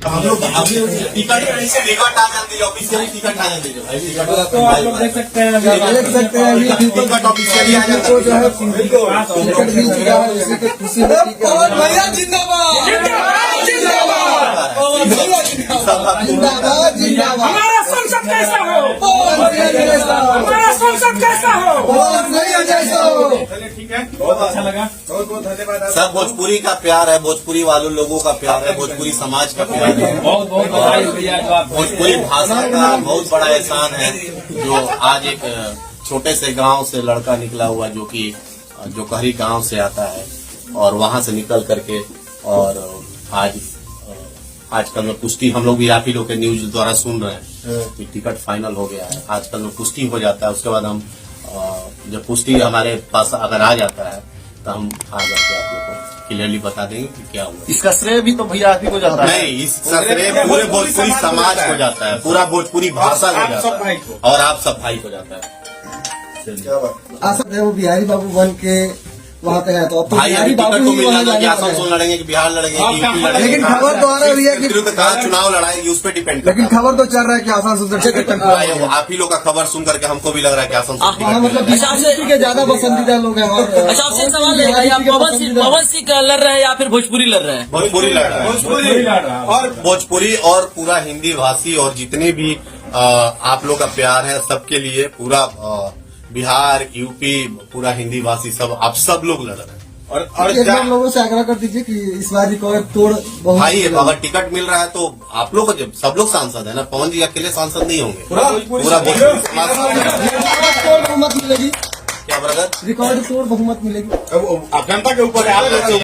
हम लोग अभी टिकट आ जाती ऑफिशियली टिकट आ जाती है भाई। तो आप लोग देख सकते हैं अभी टिकट ऑफिशियली आ जाती जो है टिकट मिल चुका है, उसी के खुशी में पवन भैया जिंदाबाद जिंदाबाद जिंदाबाद। हमारा संसद कैसा हो, पवन भैया जैसा हो, हमारा संसद कैसा हो। पवन भैया जैसा हो। चलिए ठीक है, बहुत अच्छा लगा। बहुत बहुत धन्यवाद। सब भोजपुरी का प्यार है, भोजपुरी वालों लोगों का प्यार है, भोजपुरी समाज का प्यार है। बहुत बहुत बधाई भैया जो आप भोजपुरी भाषा का बहुत बड़ा एहसान है जो आज एक छोटे से गांव से लड़का निकला हुआ जो कहरी गांव से आता है और वहां से निकल करके और आजकल में पुष्टि हम लोग भी आप ही लोग के न्यूज द्वारा सुन रहे हैं कि टिकट फाइनल हो गया है। आजकल में पुष्टि हो जाता है, उसके बाद हम जब पुष्टि हमारे पास अगर आ जाता है तो हम आगे आप लोग को क्लियरली बता देंगे कि क्या हुआ। इसका श्रेय भी तो भैया आप ही को जाता है। नहीं, इसका श्रेय पूरे भोजपुरी समाज को जाता है, पूरा भोजपुरी भाषा को जाता है और आप सब भाई को जाता है। आशा है वो बिहारी बाबू बन के वहाँ तक है, तो अब तो भाई अभी बिहारी टिकट बाबू को ही मिल वहाँ जाएगा कि जाने वाले आसनसोल हैं। लड़ेंगे कि बिहार लड़ेंगे कि यूपी लड़ेंगे। लेकिन खबर तो आ रहा है भैया कि कहाँ चुनाव लड़ाएंगे उस पर डिपेंड लेकिन करता खबर तो चल रहा है कि आसानसोल से टिकट है। वो आप ही लोग का खबर सुन करके हमको भी लग रहा है कि आसनसोल टिकट मतलब मिलेगा। बीजेपी के ज्यादा पसंदीदा लोग हैं हमारे। अच्छा आपसे एक सवाल है, आप पवन सिंह लड़ रहे हैं या फिर भोजपुरी लड़ रहे हैं? भोजपुरी लड़ रहा है और भोजपुरी और पूरा हिंदी भाषी और जितने भी आप लोग का प्यार है सबके लिए पूरा बिहार यूपी पूरा हिंदी भाषी सब आप सब लोग लड़ रहे हैं। और एक बार लोगों से आग्रह कर दीजिए कि इस बार रिकॉर्ड तोड़ बहुत भाई अगर टिकट मिल रहा है तो आप लोग को सब लोग सांसद है ना, पवन जी अकेले सांसद नहीं होंगे, पूरा भोजपुरी समाज तोड़ बहुमत मिलेगी। क्या ब्रदर रिकॉर्ड तोड़ बहुमत मिलेगी। अब जनता के ऊपर है, आप लोग